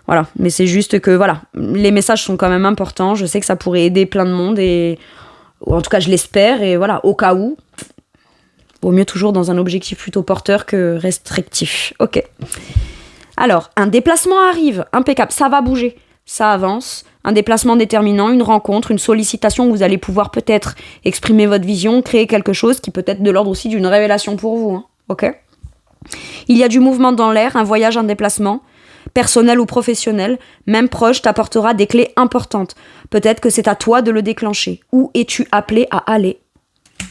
Voilà, mais c'est juste que voilà, les messages sont quand même importants. Je sais que ça pourrait aider plein de monde, ou en tout cas je l'espère, et voilà, au cas où, vaut mieux toujours dans un objectif plutôt porteur que restrictif. Ok. Alors, un déplacement arrive, impeccable, ça va bouger, ça avance. Un déplacement déterminant, une rencontre, une sollicitation où vous allez pouvoir peut-être exprimer votre vision, créer quelque chose qui peut être de l'ordre aussi d'une révélation pour vous. Hein. Ok ? Il y a du mouvement dans l'air, un voyage, un déplacement, personnel ou professionnel, même proche, t'apportera des clés importantes. Peut-être que c'est à toi de le déclencher. Où es-tu appelé à aller ?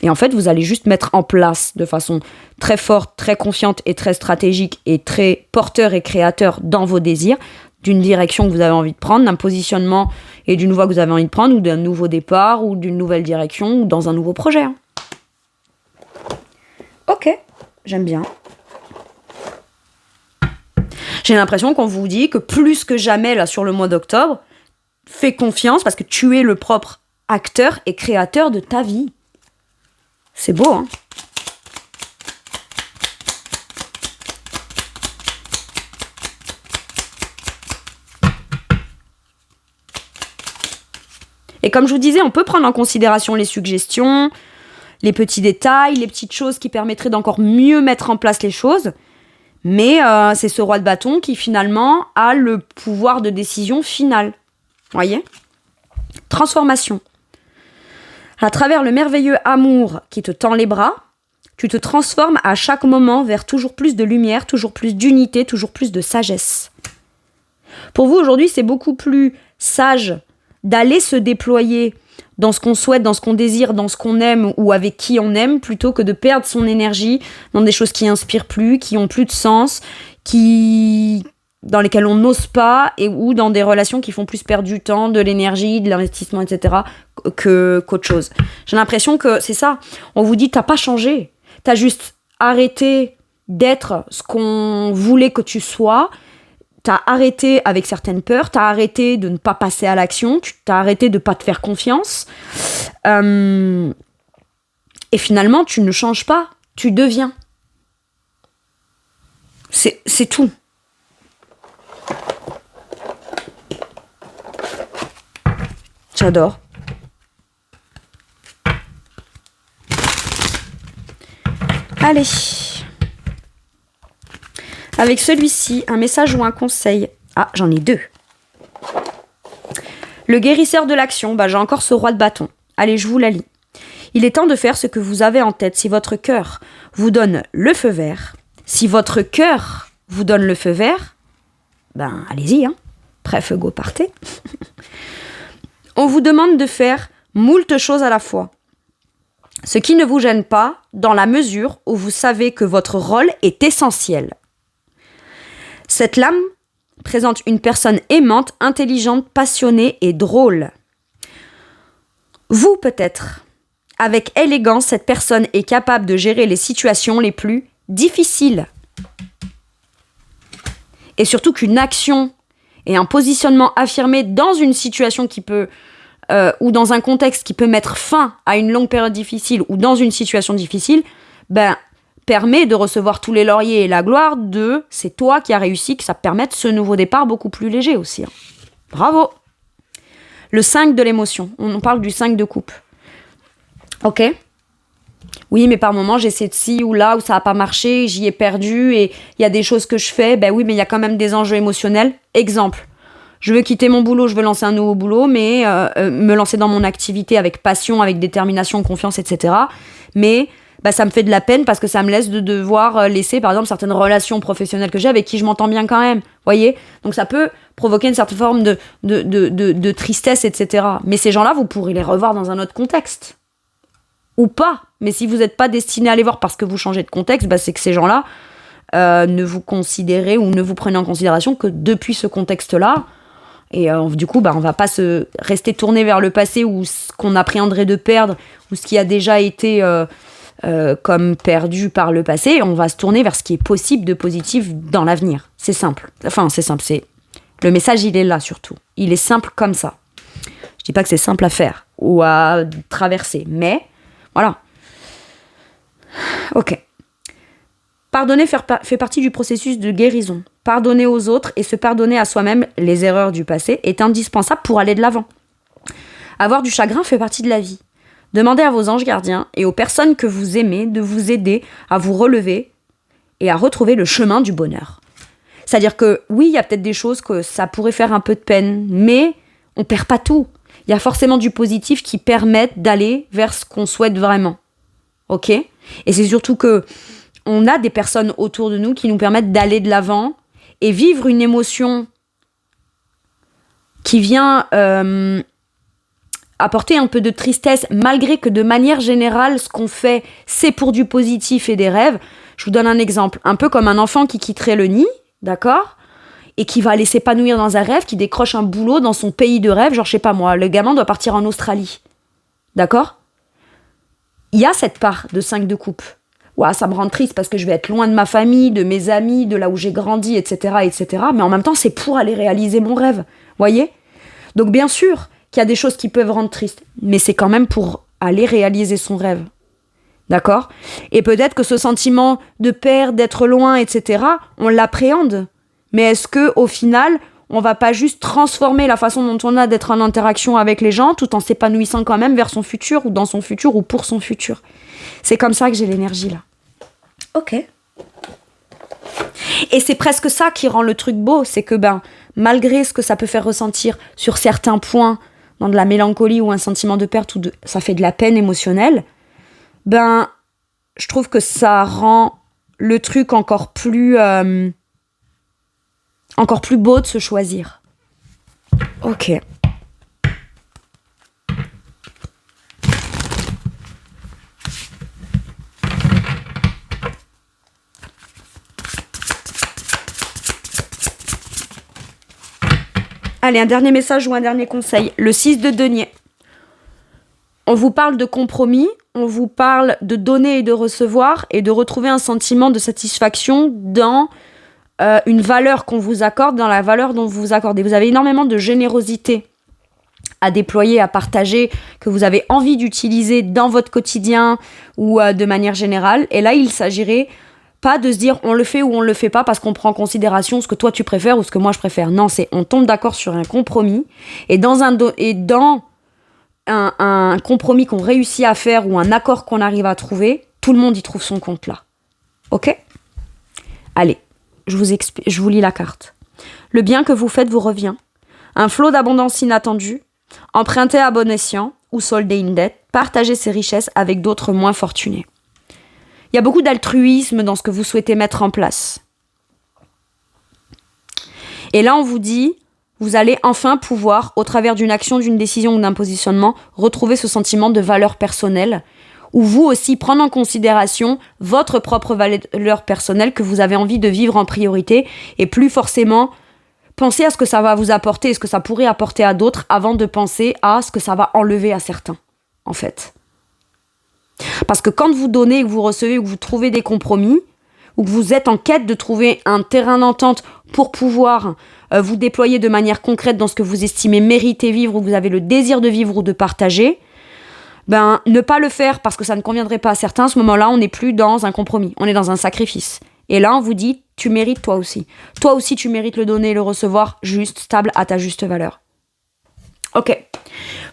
Et en fait, vous allez juste mettre en place de façon très forte, très confiante et très stratégique et très porteur et créateur dans vos désirs, d'une direction que vous avez envie de prendre, d'un positionnement et d'une voie que vous avez envie de prendre, ou d'un nouveau départ, ou d'une nouvelle direction, ou dans un nouveau projet. Hein. Ok, j'aime bien. J'ai l'impression qu'on vous dit que plus que jamais, là, sur le mois d'octobre, fais confiance parce que tu es le propre acteur et créateur de ta vie. C'est beau, hein? Et comme je vous disais, on peut prendre en considération les suggestions, les petits détails, les petites choses qui permettraient d'encore mieux mettre en place les choses. Mais c'est ce roi de bâton qui finalement a le pouvoir de décision finale. Voyez ? Transformation. À travers le merveilleux amour qui te tend les bras, tu te transformes à chaque moment vers toujours plus de lumière, toujours plus d'unité, toujours plus de sagesse. Pour vous, aujourd'hui, c'est beaucoup plus sage d'aller se déployer dans ce qu'on souhaite, dans ce qu'on désire, dans ce qu'on aime ou avec qui on aime, plutôt que de perdre son énergie dans des choses qui inspirent plus, qui ont plus de sens, qui dans lesquelles on n'ose pas ou dans des relations qui font plus perdre du temps, de l'énergie, de l'investissement, etc. qu'autre chose. J'ai l'impression que c'est ça. On vous dit, t'as pas changé. T'as juste arrêté d'être ce qu'on voulait que tu sois. T'as arrêté avec certaines peurs, t'as arrêté de ne pas passer à l'action, t'as arrêté de ne pas te faire confiance. Et finalement, tu ne changes pas, tu deviens. C'est tout. J'adore. Allez. Avec celui-ci, un message ou un conseil. Ah, j'en ai 2. Le guérisseur de l'action, j'ai encore ce roi de bâton. Allez, je vous la lis. Il est temps de faire ce que vous avez en tête si votre cœur vous donne le feu vert. Si votre cœur vous donne le feu vert, allez-y, hein. Bref, go, partez. On vous demande de faire moult choses à la fois. Ce qui ne vous gêne pas, dans la mesure où vous savez que votre rôle est essentiel. Cette lame présente une personne aimante, intelligente, passionnée et drôle. Vous, peut-être. Avec élégance, cette personne est capable de gérer les situations les plus difficiles. Et surtout qu'une action et un positionnement affirmé dans une situation qui peut, ou dans un contexte qui peut mettre fin à une longue période difficile ou dans une situation difficile, permet de recevoir tous les lauriers et la gloire de c'est toi qui as réussi, que ça permette ce nouveau départ beaucoup plus léger aussi. Bravo. Le 5 de l'émotion. On parle du 5 de coupe. Ok. Oui, mais par moment, j'essaie de ci ou là où ça n'a pas marché, j'y ai perdu et il y a des choses que je fais. Oui, mais il y a quand même des enjeux émotionnels. Exemple. Je veux quitter mon boulot, je veux lancer un nouveau boulot, mais me lancer dans mon activité avec passion, avec détermination, confiance, etc. Mais ça me fait de la peine parce que ça me laisse de devoir laisser, par exemple, certaines relations professionnelles que j'ai avec qui je m'entends bien quand même. Voyez ? Donc ça peut provoquer une certaine forme de tristesse, etc. Mais ces gens-là, vous pourrez les revoir dans un autre contexte. Ou pas. Mais si vous n'êtes pas destiné à les voir parce que vous changez de contexte, c'est que ces gens-là ne vous considérez ou ne vous prenez en considération que depuis ce contexte-là. Et du coup, on va pas se rester tourné vers le passé ou ce qu'on appréhenderait de perdre ou ce qui a déjà été comme perdu par le passé. On va se tourner vers ce qui est possible de positif dans l'avenir. C'est simple. Enfin, c'est simple. Le message, il est là surtout. Il est simple comme ça. Je dis pas que c'est simple à faire ou à traverser, mais voilà. Ok. Pardonner fait partie du processus de guérison. Pardonner aux autres et se pardonner à soi-même les erreurs du passé est indispensable pour aller de l'avant. Avoir du chagrin fait partie de la vie. Demandez à vos anges gardiens et aux personnes que vous aimez de vous aider à vous relever et à retrouver le chemin du bonheur. C'est-à-dire que oui, il y a peut-être des choses que ça pourrait faire un peu de peine, mais on perd pas tout. Il y a forcément du positif qui permettent d'aller vers ce qu'on souhaite vraiment. Ok ? Et c'est surtout que on a des personnes autour de nous qui nous permettent d'aller de l'avant et vivre une émotion qui vient apporter un peu de tristesse, malgré que de manière générale, ce qu'on fait, c'est pour du positif et des rêves. Je vous donne un exemple. Un peu comme un enfant qui quitterait le nid, d'accord ? Et qui va aller s'épanouir dans un rêve, qui décroche un boulot dans son pays de rêve, genre je sais pas moi, le gamin doit partir en Australie. D'accord ? Il y a cette part de 5 de coupe. Ouais, ça me rend triste parce que je vais être loin de ma famille, de mes amis, de là où j'ai grandi, etc., etc. Mais en même temps, c'est pour aller réaliser mon rêve. Voyez ? Donc bien sûr qu'il y a des choses qui peuvent rendre triste, mais c'est quand même pour aller réaliser son rêve. D'accord ? Et peut-être que ce sentiment de perdre, d'être loin, etc., on l'appréhende. Mais est-ce que au final, on va pas juste transformer la façon dont on a d'être en interaction avec les gens tout en s'épanouissant quand même vers son futur ou dans son futur ou pour son futur ? C'est comme ça que j'ai l'énergie là. Ok. Et c'est presque ça qui rend le truc beau, c'est que malgré ce que ça peut faire ressentir sur certains points, dans de la mélancolie ou un sentiment de perte ou ça fait de la peine émotionnelle, je trouve que ça rend le truc encore plus beau de se choisir. Ok. Allez, un dernier message ou un dernier conseil. Le 6 de denier. On vous parle de compromis, on vous parle de donner et de recevoir et de retrouver un sentiment de satisfaction dans une valeur qu'on vous accorde, dans la valeur dont vous vous accordez. Vous avez énormément de générosité à déployer, à partager, que vous avez envie d'utiliser dans votre quotidien ou de manière générale. Et là, il s'agirait pas de se dire on le fait ou on le fait pas parce qu'on prend en considération ce que toi tu préfères ou ce que moi je préfère. Non, c'est on tombe d'accord sur un compromis et dans un compromis qu'on réussit à faire ou un accord qu'on arrive à trouver, tout le monde y trouve son compte là. Ok ? Allez, je vous lis la carte. Le bien que vous faites vous revient. Un flot d'abondance inattendue. Empruntez à bon escient ou soldez une dette. Partagez ses richesses avec d'autres moins fortunés. Il y a beaucoup d'altruisme dans ce que vous souhaitez mettre en place. Et là, on vous dit, vous allez enfin pouvoir, au travers d'une action, d'une décision ou d'un positionnement, retrouver ce sentiment de valeur personnelle, ou vous aussi prendre en considération votre propre valeur personnelle que vous avez envie de vivre en priorité, et plus forcément penser à ce que ça va vous apporter et ce que ça pourrait apporter à d'autres avant de penser à ce que ça va enlever à certains, en fait. Parce que quand vous donnez, que vous recevez, ou que vous trouvez des compromis, ou que vous êtes en quête de trouver un terrain d'entente pour pouvoir vous déployer de manière concrète dans ce que vous estimez mériter vivre, ou que vous avez le désir de vivre ou de partager, ne pas le faire parce que ça ne conviendrait pas à certains, à ce moment-là, on n'est plus dans un compromis, on est dans un sacrifice. Et là, on vous dit, tu mérites toi aussi. Toi aussi, tu mérites le donner et le recevoir juste, stable, à ta juste valeur. Ok,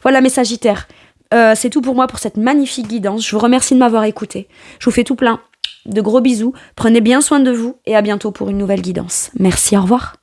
voilà mes Sagittaires. C'est tout pour moi pour cette magnifique guidance. Je vous remercie de m'avoir écouté. Je vous fais tout plein de gros bisous. Prenez bien soin de vous et à bientôt pour une nouvelle guidance. Merci, au revoir.